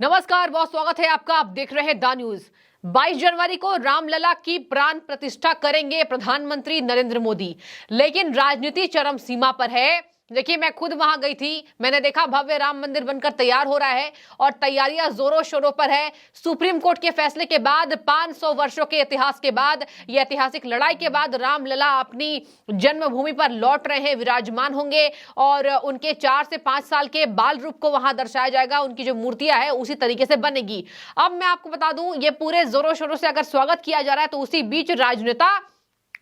नमस्कार, बहुत स्वागत है आपका। आप देख रहे हैं द न्यूज। 22 जनवरी को रामलला की प्राण प्रतिष्ठा करेंगे प्रधानमंत्री नरेंद्र मोदी, लेकिन राजनीति चरम सीमा पर है। देखिए, मैं खुद वहां गई थी, मैंने देखा भव्य राम मंदिर बनकर तैयार हो रहा है और तैयारियां जोरों शोरों पर है। सुप्रीम कोर्ट के फैसले के बाद, 500 वर्षों के इतिहास के बाद, ये ऐतिहासिक लड़ाई के बाद रामलला अपनी जन्मभूमि पर लौट रहे हैं, विराजमान होंगे और उनके 4 से 5 साल के बाल रूप को वहां दर्शाया जाएगा। उनकी जो मूर्तियां है उसी तरीके से बनेगी। अब मैं आपको बता दूं, ये पूरे जोरों शोरों से अगर स्वागत किया जा रहा है तो उसी बीच राजनेता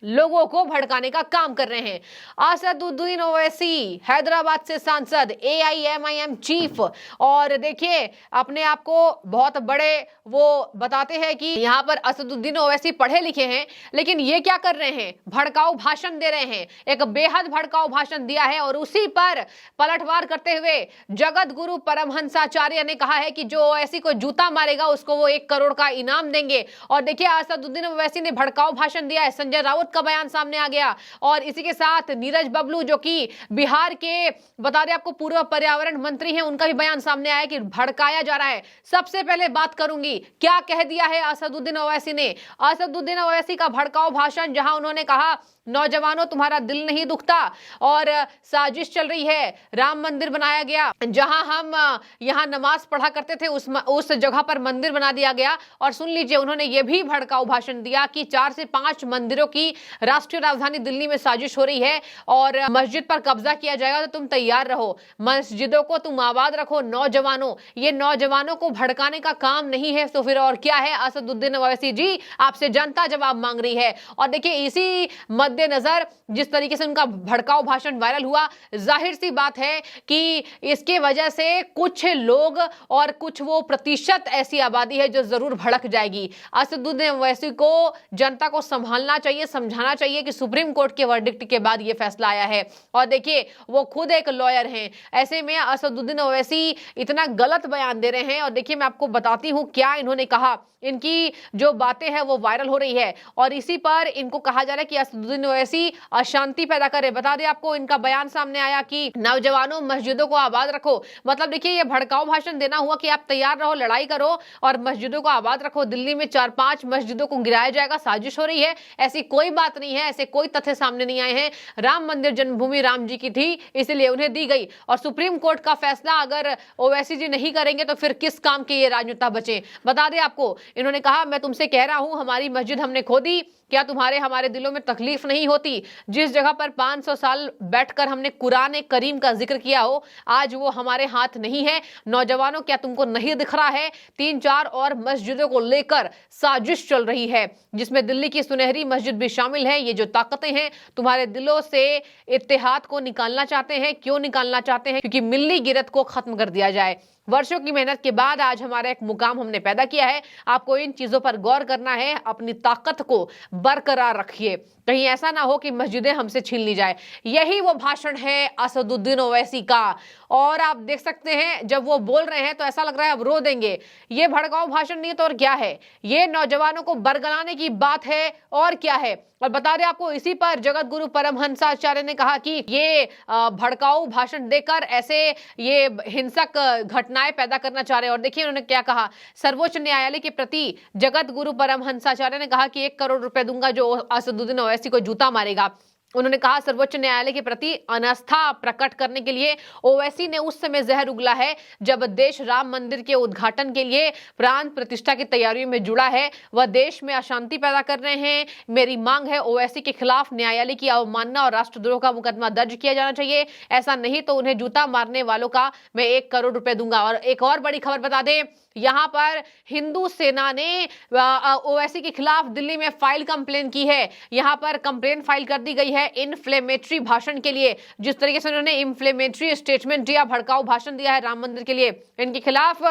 लोगों को भड़काने का काम कर रहे हैं। असदुद्दीन ओवैसी, हैदराबाद से सांसद, AIMIM चीफ, और देखिए अपने आप को बहुत बड़े वो बताते हैं कि यहां पर असदुद्दीन ओवैसी पढ़े लिखे हैं, लेकिन ये क्या कर रहे हैं? भड़काऊ भाषण दे रहे हैं। एक बेहद भड़काऊ भाषण दिया है और उसी पर पलटवार करते हुए जगत गुरु परमहंसाचार्य ने कहा है कि जो ओवैसी को जूता मारेगा उसको वो 1 करोड़ का इनाम देंगे। और देखिए, असदुद्दीन ओवैसी ने भड़काऊ भाषण दिया है। संजय राउत का बयान सामने आ गया और इसी के साथ नीरज बबलू, जो कि बिहार के बता दें आपको पूर्व पर्यावरण मंत्री हैं, उनका भी बयान सामने आया कि भड़काया जा रहा है। सबसे पहले बात करूंगी, क्या कह दिया है असदुद्दीन ओवैसी ने। असदुद्दीन ओवैसी का भड़काऊ भाषण, जहां उन्होंने कहा, नौजवानों तुम्हारा दिल नहीं दुखता और साजिश चल रही है, राम मंदिर बनाया गया, जहां हम यहां नमाज पढ़ा करते थे उस जगह पर मंदिर बना दिया गया। और सुन लीजिए, उन्होंने ये भी भड़काऊ भाषण दिया कि 4 से 5 मंदिरों की राष्ट्रीय राजधानी दिल्ली में साजिश हो रही है और मस्जिद पर कब्जा किया जाएगा, तो तुम तैयार रहो, मस्जिदों को तुम आबाद रखो। नौजवानों, ये नौजवानों को भड़काने का काम नहीं है तो फिर और क्या है? असदुद्दीन ओवैसी जी, आपसे जनता जवाब मांग रही है। और देखिए, इसी मद्देनजर जिस तरीके से उनका भड़काऊ भाषण वायरल हुआ, जाहिर सी बात है कि इसके वजह से कुछ लोग और कुछ वो प्रतिशत ऐसी आबादी है जो जरूर भड़क जाएगी। असदुद्दीन ओवैसी को जनता को संभालना चाहिए, समझाना चाहिए कि सुप्रीम कोर्ट के वर्डिक्ट के बाद ये फैसला आया है। और देखिए, वो खुद एक लॉयर हैं, ऐसे में असदुद्दीन ओवैसी इतना गलत बयान दे रहे हैं। और देखिए, मैं आपको बताती हूं क्या इन्होंने कहा। इनकी जो बातें हैं वो वायरल हो रही है और इसी पर इनको कहा जा रहा है कि असदुद्दीन ओवैसी अशांति पैदा करे। बता दें आपको, इनका बयान सामने आया कि नौजवानों, मस्जिदों को आबाद रखो। मतलब देखिए, ये भड़काऊ भाषण देना हुआ कि आप तैयार रहो, लड़ाई करो और मस्जिदों को आबाद रखो। दिल्ली में 4-5 मस्जिदों को गिराया जाएगा, साजिश हो रही है, ऐसी कोई बात नहीं है, ऐसे कोई तथ्य सामने नहीं आए हैं। राम मंदिर जन्मभूमि राम जी की थी, इसलिए उन्हें दी गई। और सुप्रीम कोर्ट का फैसला अगर ओवैसी जी नहीं करेंगे तो फिर किस काम के ये राजनेता बचे? बता दें आपको, इन्होंने कहा, मैं तुमसे कह रहा हूं, हमारी मस्जिद हमने खोदी, क्या तुम्हारे हमारे दिलों में तकलीफ नहीं होती? जिस जगह पर 500 साल बैठकर हमने कुरान करीम का जिक्र किया हो, आज वो हमारे हाथ नहीं है। नौजवानों, क्या तुमको नहीं दिख रहा है? 3-4 और मस्जिदों को लेकर साजिश चल रही है, जिसमें दिल्ली की सुनहरी मस्जिद भी शामिल है। ये जो ताकतें हैं तुम्हारे दिलों से इत्तेहाद को निकालना चाहते हैं। क्यों निकालना चाहते हैं? क्योंकि मिल्ली गिरत को खत्म कर दिया जाए। वर्षों की मेहनत के बाद आज हमारा एक मुकाम हमने पैदा किया है। आपको इन चीजों पर गौर करना है, अपनी ताकत को बरकरार रखिए, कहीं ऐसा ना हो कि मस्जिदें हमसे छीन ली जाए। यही वो भाषण है असदुद्दीन ओवैसी का। और आप देख सकते हैं, जब वो बोल रहे हैं तो ऐसा लग रहा है अब रो देंगे। ये भड़काऊ भाषण नहीं तो और क्या है? ये नौजवानों को बरगलाने की बात है और क्या है? और बता दें आपको, इसी पर जगत गुरु परमहंसाचार्य ने कहा कि ये भड़काऊ भाषण देकर ऐसे ये हिंसक घटनाएं पैदा करना चाह रहे हैं। और देखिए उन्होंने क्या कहा, सर्वोच्च न्यायालय के प्रति जगत गुरु परमहंसाचार्य ने कहा कि 1 करोड़ रुपए दूंगा जो असदुद्दीन ओवैसी को जूता मारेगा। उन्होंने कहा, सर्वोच्च न्यायालय के प्रति अनास्था प्रकट करने के लिए ओवैसी ने उस समय जहर उगला है जब देश राम मंदिर के उद्घाटन के लिए प्राण प्रतिष्ठा की तैयारियों में जुड़ा है। वह देश में अशांति पैदा कर रहे हैं। मेरी मांग है, ओवैसी के खिलाफ न्यायालय की अवमानना और राष्ट्रद्रोह का मुकदमा दर्ज किया जाना चाहिए। ऐसा नहीं तो उन्हें जूता मारने वालों का मैं 1 करोड़ रुपए दूंगा। और एक और बड़ी खबर बता दें, यहां पर हिंदू सेना ने ओवैसी के खिलाफ दिल्ली में फाइल कंप्लेन की है। यहां पर कंप्लेन फाइल कर दी गई है इन्फ्लेमेटरी भाषण के लिए। जिस तरीके से उन्होंने इन्फ्लेमेटरी स्टेटमेंट दिया, भड़काऊ भाषण दिया है राम मंदिर के लिए, इनके खिलाफ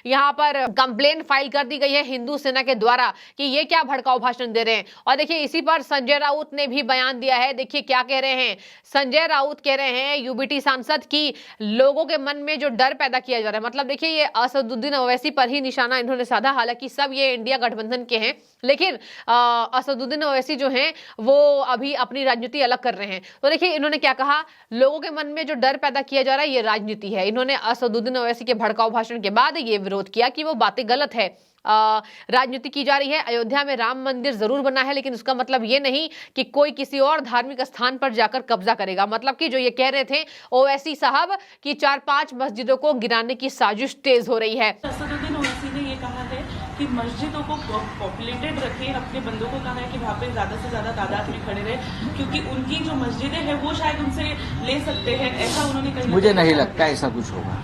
यहां पर कंप्लेन फाइल कर दी गई है हिंदू सेना के द्वारा कि ये क्या भड़काऊ भाषण दे रहे हैं। और देखिए, इसी पर संजय राउत ने भी बयान दिया है। देखिए क्या कह रहे हैं संजय राउत, कह रहे हैं यूबीटी सांसद की लोगों के मन में जो डर पैदा किया जा रहा है, मतलब देखिए ये असदुद्दीन ओवैसी पर ही निशाना इन्होंने साधा। हालांकि सब ये इंडिया गठबंधन के हैं, लेकिन असदुद्दीन ओवैसी जो हैं वो अभी अपनी राजनीति राजनीति अलग कर रहे हैं। तो देखिए इन्होंने क्या कहा, लोगों के मन में जो डर पैदा किया जा रहा है ये राजनीति है। इन्होंने असदुद्दीन ओवैसी के भड़काऊ भाषण के बाद ये विरोध किया कि वो बातें गलत है, राजनीति की जा रही है। अयोध्या में राम मंदिर जरूर बना है, लेकिन उसका मतलब ये नहीं कि कोई किसी और धार्मिक स्थान पर जाकर कब्जा करेगा। मतलब कि जो ये कह रहे थे ओवैसी साहब कि 4-5 मस्जिदों को गिराने की साजिश तेज हो रही है। असदुद्दीन ओवैसी ने ये कहा है कि मस्जिदों को पॉपुलेटेड रखें, अपने बंदों को कहा है कि वहाँ पे ज्यादा से ज्यादा तादाद में खड़े रहे, क्योंकि उनकी जो मस्जिदें हैं वो शायद उनसे ले सकते हैं, ऐसा उन्होंने कहा। मुझे नहीं लगता ऐसा कुछ होगा,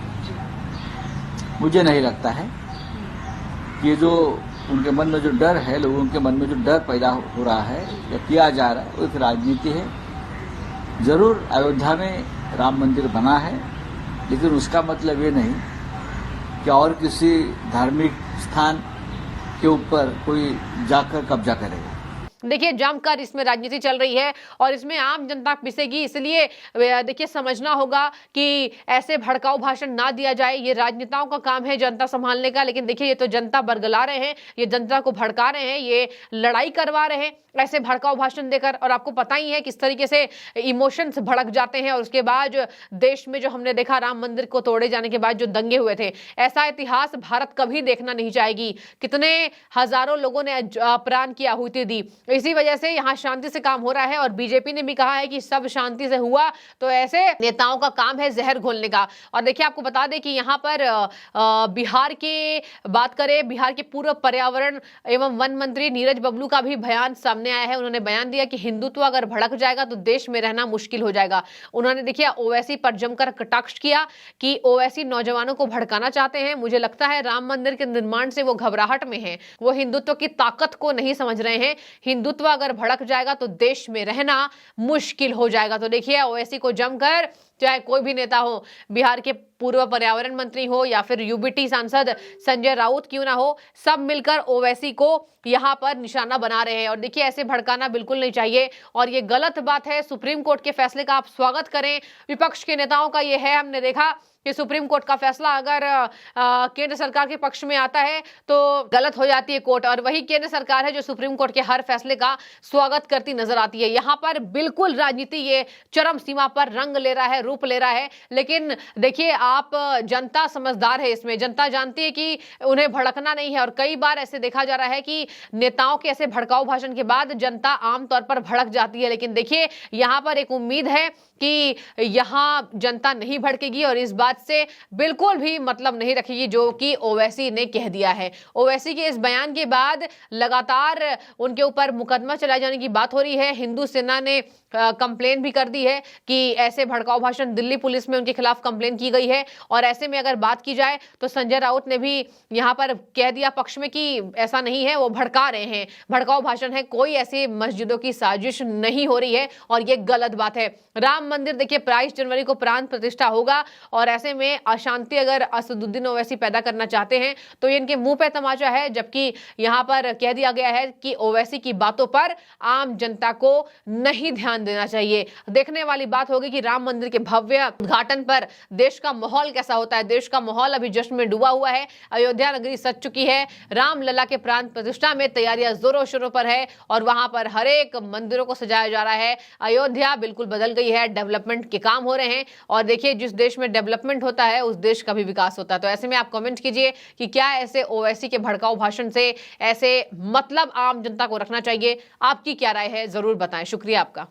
मुझे नहीं लगता है। ये जो उनके मन में जो डर है, लोगों के मन में जो डर पैदा हो रहा है या किया जा रहा है, वो एक राजनीति है। जरूर अयोध्या में राम मंदिर बना है, लेकिन उसका मतलब ये नहीं कि और किसी धार्मिक स्थान के ऊपर कोई जाकर कब्जा करेगा। देखिए जमकर इसमें राजनीति चल रही है और इसमें आम जनता पिसेगी, इसलिए देखिए समझना होगा कि ऐसे भड़काऊ भाषण ना दिया जाए। ये राजनेताओं का काम है जनता संभालने का, लेकिन देखिए ये तो जनता बरगला रहे हैं, ये जनता को भड़का रहे हैं, ये लड़ाई करवा रहे हैं ऐसे भड़काऊ भाषण देकर। और आपको पता ही है किस तरीके से इमोशंस भड़क जाते हैं। और उसके बाद देश में जो हमने देखा राम मंदिर को तोड़े जाने के बाद जो दंगे हुए थे, ऐसा इतिहास भारत कभी देखना नहीं चाहेगी। कितने हजारों लोगों ने प्राण की आहुति दी। इसी वजह से यहाँ शांति से काम हो रहा है और बीजेपी ने भी कहा है कि सब शांति से हुआ, तो ऐसे नेताओं का काम है जहर घोलने का। और देखिए आपको बता दें कि यहाँ पर बिहार की बात करें, बिहार के पूर्व पर्यावरण एवं वन मंत्री नीरज बबलू का भी बयान सामने आया है। उन्होंने बयान दिया कि हिंदुत्व अगर भड़क जाएगा तो देश में रहना मुश्किल हो जाएगा। उन्होंने देखिए ओवैसी पर जमकर कटाक्ष किया कि ओवैसी नौजवानों को भड़काना चाहते हैं। मुझे लगता है राम मंदिर के निर्माण से वो घबराहट में हैं, वो हिंदुत्व की ताकत को नहीं समझ रहे हैं। हिंदुत्व अगर भड़क जाएगा तो देश में रहना मुश्किल हो जाएगा। तो देखिए ओवैसी को जमकर, चाहे कोई भी नेता हो, बिहार के पूर्व पर्यावरण मंत्री हो या फिर यूबीटी सांसद संजय राउत क्यों ना हो, सब मिलकर ओवैसी को यहां पर निशाना बना रहे हैं। और देखिए ऐसे भड़काना बिल्कुल नहीं चाहिए और ये गलत बात है। सुप्रीम कोर्ट के फैसले का आप स्वागत करें। विपक्ष के नेताओं का ये है, हमने देखा कि सुप्रीम कोर्ट का फैसला अगर केंद्र सरकार के पक्ष में आता है तो गलत हो जाती है कोर्ट, और वही केंद्र सरकार है जो सुप्रीम कोर्ट के हर फैसले का स्वागत करती नजर आती है। यहाँ पर बिल्कुल राजनीति ये चरम सीमा पर रंग ले रहा है, रूप ले रहा है। लेकिन देखिए आप, जनता समझदार है, इसमें जनता जानती है कि उन्हें भड़कना नहीं है। और कई बार ऐसे देखा जा रहा है कि नेताओं के ऐसे भड़काऊ भाषण के बाद जनता आमतौर पर भड़क जाती है। लेकिन देखिए यहाँ पर एक उम्मीद है कि यहाँ जनता नहीं भड़केगी और इस बात से बिल्कुल भी मतलब नहीं रखेगी जो कि ओवैसी ने कह दिया है। ओवैसी के इस बयान के बाद लगातार उनके ऊपर मुकदमा चलाए जाने की बात हो रही है। हिंदू सेना ने कंप्लेन भी कर दी है कि ऐसे भड़काऊ भाषण, दिल्ली पुलिस में उनके खिलाफ कंप्लेन की गई है। और ऐसे में अगर बात की जाए तो संजय राउत ने भी यहाँ पर कह दिया पक्ष में कि ऐसा नहीं है, वो भड़का रहे हैं, भड़काऊ भाषण है, कोई ऐसी मस्जिदों की साजिश नहीं हो रही है और ये गलत बात है। राम मंदिर देखिए 22 जनवरी को प्राण प्रतिष्ठा होगा और ऐसे में अशांति अगर असदुद्दीन ओवैसी पैदा करना चाहते हैं तो ये इनके मुंह पे तमाचा है। जबकि यहाँ पर कह दिया गया है कि ओवैसी की बातों पर आम जनता को नहीं ध्यान देना चाहिए। देखने वाली बात होगी कि राम मंदिर के भव्य उद्घाटन पर देश का माहौल कैसा होता है। देश का माहौल अभी जश्न में डूबा हुआ है, अयोध्या नगरी सज चुकी है, रामलला के प्राण प्रतिष्ठा में तैयारियां जोरों शोरों पर है और वहां पर हर एक मंदिरों को सजाया जा रहा है। अयोध्या बिल्कुल बदल गई है, डेवलपमेंट के काम हो रहे हैं और देखिए जिस देश में डेवलपमेंट होता है उस देश का भी विकास होता है। तो ऐसे में आप कमेंट कीजिए कि क्या ऐसे ओवैसी के भड़काऊ भाषण से ऐसे मतलब आम जनता को रखना चाहिए। आपकी क्या राय है, जरूर बताएं। शुक्रिया आपका।